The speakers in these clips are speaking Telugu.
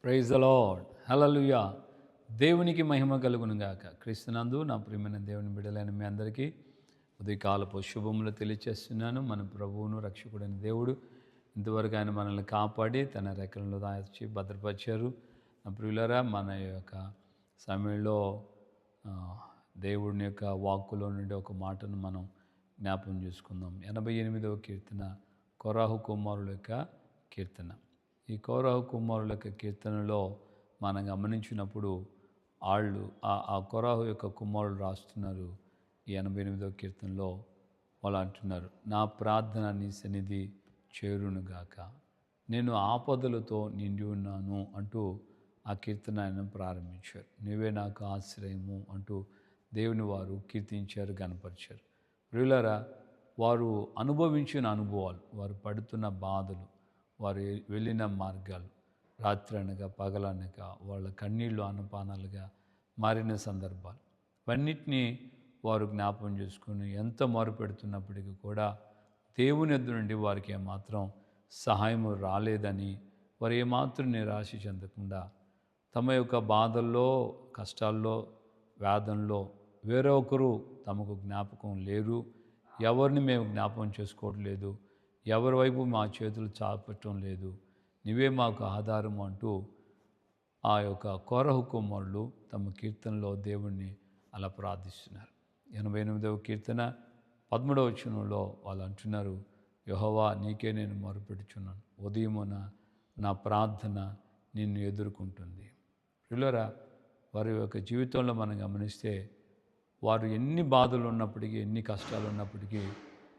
Praise the lord. హల్లెలూయా. దేవునికి మహిమ కలుగును గాక. క్రీస్తునందు నా ప్రియమైన దేవుని బిడ్డలైన మీ అందరికీ ఉదయకాలపు శుభములు తెలియచేస్తున్నాను. మన ప్రభువును రక్షకుడైన దేవుడు ఇంతవరకు ఆయన మనల్ని కాపాడి తన రెక్కలలో దాచి భద్రపరిచారు. నా ప్రియులారా, మన యొక్క సమయంలో ఆ, దేవుని యొక్క వాక్కులో నుండి ఒక మాటను మనం జ్ఞాపం చేసుకుందాం. 88వ కీర్తన కొరాహు కుమారుల యొక్క కీర్తన. ఈ కోరహు కుమారుల యొక్క కీర్తనలో మనం గమనించినప్పుడు వాళ్ళు ఆ కొరాహు యొక్క కుమారులు రాస్తున్నారు. ఈ 88వ కీర్తనలో వాళ్ళు అంటున్నారు, నా ప్రార్థన నీ సన్నిధి చేరునుగాక, నేను ఆపదలతో నిండి ఉన్నాను అంటూ ఆ కీర్తన ఆయన ప్రారంభించారు. నీవే నాకు ఆశ్రయము అంటూ దేవుని వారు కీర్తించారు, గనపరిచారు. ప్రియులారా, వారు అనుభవించిన అనుభవాలు, వారు పడుతున్న బాధలు, వారు వెళ్ళిన మార్గాలు, రాత్రి అనగా పగలనగా వాళ్ళ కన్నీళ్ళు అన్నపానాలుగా మారిన సందర్భాలు, ఇవన్నిటినీ వారు జ్ఞాపం చేసుకుని ఎంత మొరపెడుతున్నప్పటికీ కూడా దేవుని ఎద్దు నుండి వారికి ఏమాత్రం సహాయము రాలేదని వారు ఏమాత్రం నిరాశ చెందకుండా తమ యొక్క బాధల్లో, కష్టాల్లో, వేదనలో వేరొకరు తమకు జ్ఞాపకం లేరు, ఎవరిని మేము జ్ఞాపకం చేసుకోవట్లేదు, ఎవరి వైపు మా చేతులు చాపటం లేదు, నీవే మాకు ఆధారం అంటూ ఆ యొక్క కోరహు కుమారులు తమ కీర్తనలో దేవుణ్ణి అలా ప్రార్థిస్తున్నారు. 88వ కీర్తన 13వ వచనంలో వాళ్ళు అంటున్నారు, యెహోవా నీకే నేను మొరపెట్టుచున్నాను, ఉదయమున నా ప్రార్థన నిన్ను ఎదుర్కొంటుంది. ప్రియులారా, వారి యొక్క జీవితంలో మనం గమనిస్తే వారు ఎన్ని బాధలు ఉన్నప్పటికీ, ఎన్ని కష్టాలు ఉన్నప్పటికీ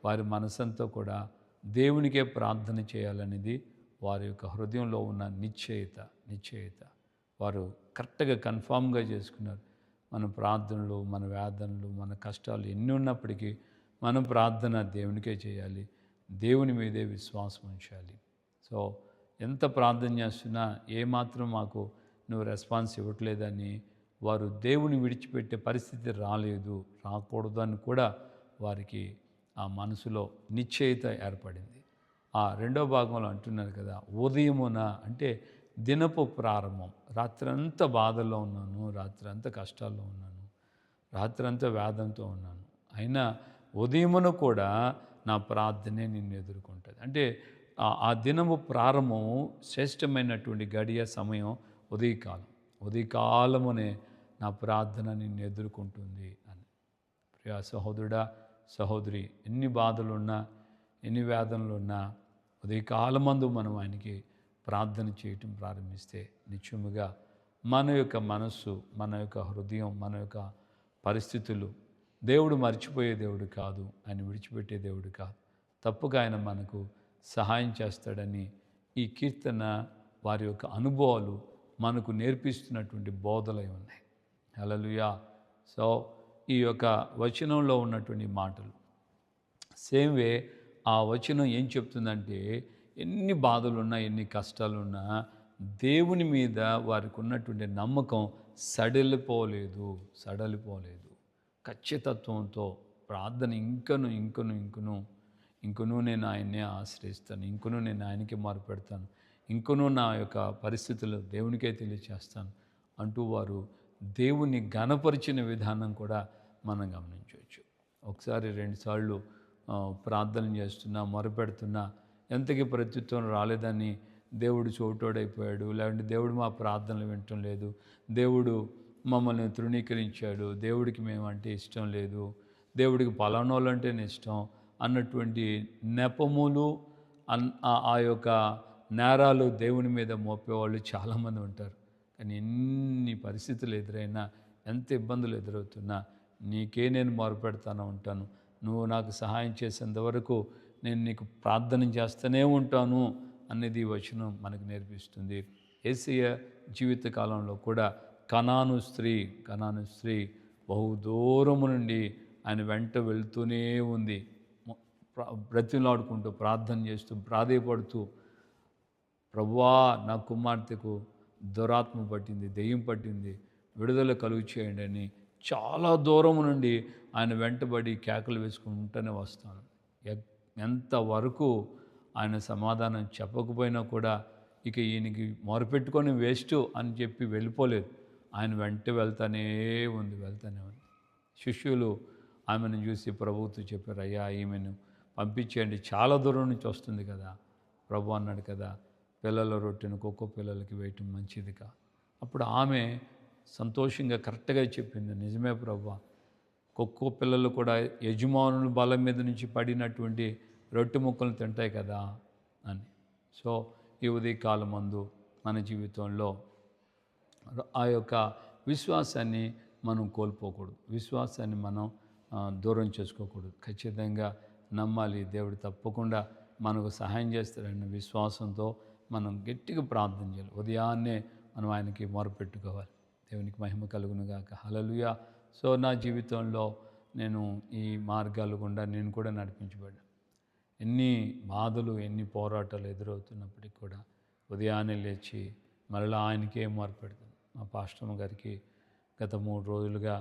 వారి మనసంతా కూడా దేవునికే ప్రార్థన చేయాలనేది వారి యొక్క హృదయంలో ఉన్న నిశ్చయిత వారు కరెక్ట్గా కన్ఫామ్గా చేసుకున్నారు. మన ప్రార్థనలు, మన వేదనలు, మన కష్టాలు ఎన్ని ఉన్నప్పటికీ మనం ప్రార్థన దేవునికే చేయాలి, దేవుని మీదే విశ్వాసం ఉంచాలి. సో ఎంత ప్రార్థన చేస్తున్నా ఏమాత్రం మాకు నువ్వు రెస్పాన్స్ ఇవ్వట్లేదని వారు దేవుని విడిచిపెట్టే పరిస్థితి రాకూడదు అని కూడా వారికి ఆ మనసులో నిశ్చయిత ఏర్పడింది. ఆ రెండో భాగంలో అంటున్నారు కదా, ఉదయమున అంటే దినపు ప్రారంభం. రాత్రంతా బాధల్లో ఉన్నాను, రాత్రంతా కష్టాల్లో ఉన్నాను, రాత్రంతా వేదంతో ఉన్నాను, అయినా ఉదయమున కూడా నా ప్రార్థనే నిన్ను ఎదుర్కొంటుంది. అంటే ఆ దినము ప్రారంభము శ్రేష్టమైనటువంటి గడియ సమయం ఉదయకాలమునే నా ప్రార్థన నిన్ను ఎదుర్కొంటుంది అని. ప్రియా సహోదరుడా, సహోదరి, ఎన్ని బాధలున్నా, ఎన్ని వేదనలున్నా ఉదయకాలమందు మనం ఆయనకి ప్రార్థన చేయటం ప్రారంభిస్తే నిత్యముగా మన యొక్క మనస్సు, మన యొక్క హృదయం, మన యొక్క పరిస్థితులు దేవుడు మర్చిపోయే దేవుడు కాదు, ఆయన విడిచిపెట్టే దేవుడు కాదు, తప్పుగా ఆయన మనకు సహాయం చేస్తాడని ఈ కీర్తన వారి యొక్క అనుభవాలు మనకు నేర్పిస్తున్నటువంటి బోధలై ఉన్నాయి. హల్లెలూయా. సో ఈ యొక్క వచనంలో ఉన్నటువంటి మాటలు సేమ్ వే ఆ వచనం ఏం చెప్తుందంటే, ఎన్ని బాధలున్నా, ఎన్ని కష్టాలున్నా దేవుని మీద వారికి ఉన్నటువంటి నమ్మకం సడలిపోలేదు. ఖచ్చితత్వంతో ప్రార్థన ఇంకనూ నేను ఆయన్నే ఆశ్రయిస్తాను, ఇంకనూ నేను ఆయనకి మొరపెడతాను, ఇంకనూ నా యొక్క పరిస్థితులు దేవునికే తెలియచేస్తాను అంటూ వారు దేవుని ఘనపరిచిన విధానం కూడా మనం గమనించవచ్చు. ఒకసారి 2 సార్లు ప్రార్థన చేస్తున్నా, మొరపెడుతున్నా ఎంతకీ ప్రత్యుత్తరం రాలేదని దేవుడు చోటోడైపోయాడు, లేదంటే దేవుడు మా ప్రార్థనలు వినటం లేదు, దేవుడు మమ్మల్ని తృణీకరించాడు, దేవుడికి మేమంటే ఇష్టం లేదు, దేవుడికి పలానోళ్ళంటేనే ఇష్టం అన్నటువంటి నెపములు, ఆ యొక్క నేరాలు దేవుని మీద మోపేవాళ్ళు చాలామంది ఉంటారు. కానీ ఎన్ని పరిస్థితులు ఎదురైనా, ఎంత ఇబ్బందులు ఎదురవుతున్నా నీకే నేను మొరపెడతాను ఉంటాను, నువ్వు నాకు సహాయం చేసేంత వరకు నేను నీకు ప్రార్థన చేస్తూనే ఉంటాను అనేది ఈ వచనం మనకు నేర్పిస్తుంది. యేసయ్య జీవితకాలంలో కూడా కనాను స్త్రీ బహు దూరము నుండి ఆయన వెంట వెళ్తూనే ఉంది, బ్రతిలాడుకుంటూ, ప్రార్థన చేస్తూ, ప్రాధేయపడుతూ, ప్రభువా నా కుమార్తెకు దురాత్మ పట్టింది, దెయ్యం పట్టింది, విడుదల కలుగు చేయండి అని చాలా దూరం నుండి ఆయన వెంటబడి కేకలు వేసుకుంటూనే వస్తాను. ఎంతవరకు ఆయన సమాధానం చెప్పకపోయినా కూడా ఇక ఈయనకి మొరపెట్టుకొని వేస్ట్ అని చెప్పి వెళ్ళిపోలేదు. ఆయన వెంట వెళ్తానే ఉంది. శిష్యులు ఆమెను చూసి ప్రభువుతో చెప్పారు, అయ్యా ఈమెను పంపించేయండి, చాలా దూరం నుంచి వస్తుంది కదా. ప్రభు అన్నాడు కదా, పిల్లల రొట్టెను కుక్క పిల్లలకి వేయటం మంచిది కాదు. అప్పుడు ఆమె సంతోషంగా కరెక్ట్గా చెప్పింది, నిజమే ప్రభువా, కుక్క పిల్లలు కూడా యజమానుల బలం మీద నుంచి పడినటువంటి రొట్టె ముక్కలు తింటాయి కదా అని. సో ఈ ఉదయకాలం మందు మన జీవితంలో ఆ యొక్క విశ్వాసాన్ని మనం కోల్పోకూడదు, విశ్వాసాన్ని మనం దూరం చేసుకోకూడదు. ఖచ్చితంగా నమ్మాలి, దేవుడు తప్పకుండా మనకు సహాయం చేస్తాడన్న విశ్వాసంతో మనం గట్టిగా ప్రార్థన చేయాలి. ఉదయాన్నే మనం ఆయనకి మొరపెట్టుకోవాలి. దేవునికి మహిమ కలుగును గాక. హల్లెలూయా. సో నా జీవితంలో నేను ఈ మార్గాల గుండా నేను కూడా నడిపించబడ్డా. ఎన్ని బాధలు ఎన్ని పోరాటాలు ఎదురవుతున్నప్పటికీ కూడా ఉదయాన్నే లేచి మరలా ఆయనకే మొరపెడతాను. మా పాస్టమ్ గారికి గత 3 రోజులుగా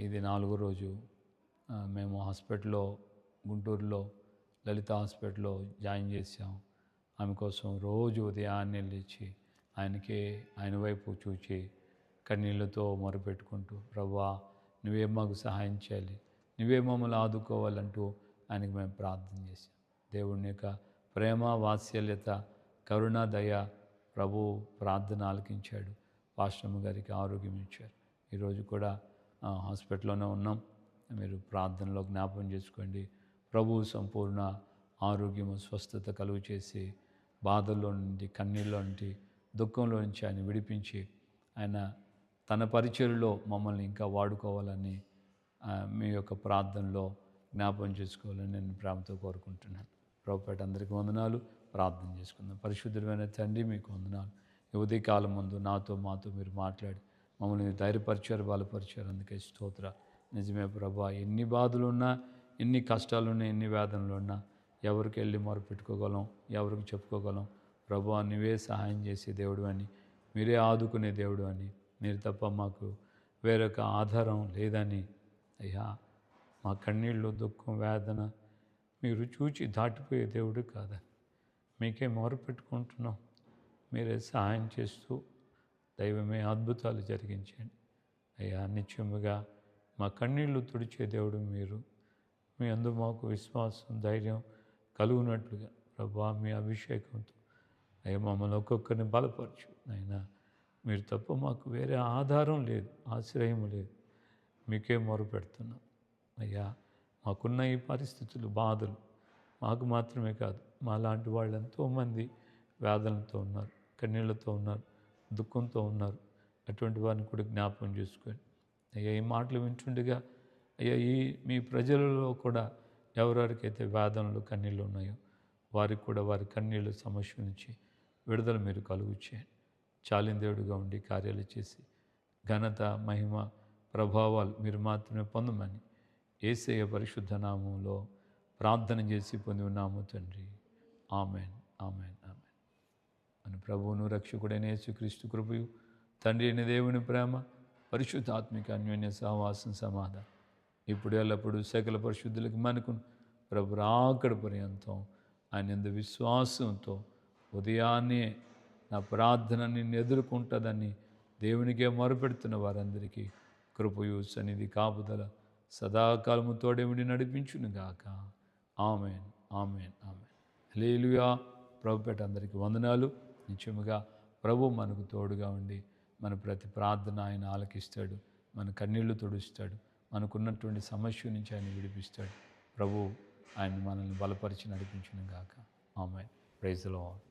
ఇది 4వ రోజు మేము హాస్పిటల్లో గుంటూరులో లలిత హాస్పిటల్లో జాయిన్ చేసాం. ఆమె కోసం రోజు ఉదయాన్నే లేచి ఆయన వైపు చూచి కన్నీళ్ళతో మొరపెట్టుకుంటూ, ప్రభువా నువ్వే మాకు సహాయం చేయాలి, నువ్వే మమ్మల్ని ఆదుకోవాలంటూ ఆయనకి మేము ప్రార్థన చేశాం. దేవుని యొక్క ప్రేమ వాత్సల్యత కరుణ దయ ప్రభు ప్రార్థన ఆలకించాడు. పాస్టమ్ గారికి ఆరోగ్యం ఇచ్చారు. ఈరోజు కూడా హాస్పిటల్లోనే ఉన్నాం. మీరు ప్రార్థనలో జ్ఞాపకం చేసుకోండి. ప్రభు సంపూర్ణ ఆరోగ్యము స్వస్థత కలుగు చేసి బాధల్లో నుండి కన్నీళ్ళలో నుండి దుఃఖంలో నుంచి ఆయన విడిపించి ఆయన తన పరిచర్యలో మమ్మల్ని ఇంకా వాడుకోవాలని మీ యొక్క ప్రార్థనలో జ్ఞాపకం చేసుకోవాలని నేను ప్రేమతో కోరుకుంటున్నాను. ప్రభుపేట అందరికీ వందనాలు. ప్రార్థన చేసుకుందాం. పరిశుద్ధమైన తండ్రి మీకు వందనాలు. ఈ ఉదయకాలం ముందు మాతో మీరు మాట్లాడి మమ్మల్ని ధైర్యపరిచారు, బలపరిచారు. అందుకే స్తోత్ర. నిజమే ప్రభా, ఎన్ని బాధలున్నా, ఎన్ని కష్టాలున్నా, ఎన్ని వేదనలున్నా ఎవరికి వెళ్ళి మొరపెట్టుకోగలం, ఎవరికి చెప్పుకోగలం. ప్రభా నువ్వే సహాయం చేసే దేవుడు అని, మీరే ఆదుకునే దేవుడు అని, మీరు తప్ప మాకు వేరొక ఆధారం లేదని అయ్యా, మా కన్నీళ్ళు దుఃఖం వేదన మీరు చూచి దాటిపోయే దేవుడు కాదని మీకే మొరపెట్టుకుంటున్నాం. మీరే సహాయం చేస్తూ దైవమే అద్భుతాలు జరిగించండి అయ్యా. నిత్యముగా మా కన్నీళ్లు తుడిచే దేవుడు మీరు. మీ అందు మాకు విశ్వాసం ధైర్యం కలుగునట్లుగా ప్రభా మీ అభిషేకంతో అయ్యా మమ్మల్ని ఒక్కొక్కరిని బలపరచు అయినా. మీరు తప్ప మాకు వేరే ఆధారం లేదు, ఆశ్రయం లేదు. మీకే మొరపెడుతున్నాం అయ్యా. మాకున్న ఈ పరిస్థితులు బాధలు మాకు మాత్రమే కాదు, మాలాంటి వాళ్ళు ఎంతోమంది వేదనతో ఉన్నారు, కన్నీళ్లతో ఉన్నారు, దుఃఖంతో ఉన్నారు. అటువంటి వారిని కూడా జ్ఞాపకం చేసుకోండి అయ్యా. ఈ మాటలు వింటుండగా అయ్యా, ఈ మీ ప్రజలలో కూడా ఎవరెవరికైతే వేదనలు కన్నీళ్ళు ఉన్నాయో వారికి కూడా వారి కన్నీళ్ళ సమస్య నుంచి విడుదల మీరు కలుగు చేయండి. చాలిన దేవుడిగా ఉండి కార్యాలు చేసి ఘనత మహిమ ప్రభావాలు మీరు మాత్రమే పొందమని యేసయ్య పరిశుద్ధ నామంలో ప్రార్థన చేసి పొంది ఉన్నాము తండ్రి. Amen, amen, amen. మన ప్రభువును రక్షకుడైన యేసుక్రీస్తు కృపయు తండ్రి అయిన దేవుని ప్రేమ పరిశుద్ధాత్మిక అన్యోన్య సహవాసం సమాధానం ఇప్పుడు ఎల్లప్పుడూ సకల పరిశుద్ధులకి మనకు ప్రభు రాకడ పర్యంతం ఆయన యందు విశ్వాసంతో ఉదయాన్నే నా ప్రార్థన నిన్ను ఎదుర్కొంటుందని దేవునికే మొరపెడుతున్న వారందరికీ కృపయు సన్నిధి కాపుదల సదాకాలము తోడేమిడి నడిపించునుగాక. Amen, amen, amen. హల్లెలూయా. ప్రభుపేట అందరికీ వందనాలు. నిత్యముగా ప్రభు మనకు తోడుగా ఉండి మన ప్రతి ప్రార్థన ఆయన ఆలకిస్తాడు, మన కన్నీళ్లు తుడుస్తాడు, మనకున్నటువంటి సమస్య నుంచి ఆయన విడిపిస్తాడు. ప్రభు ఆయన మనల్ని బలపరిచి నడిపించునుగాక. ఆమెన్. Praise the lord.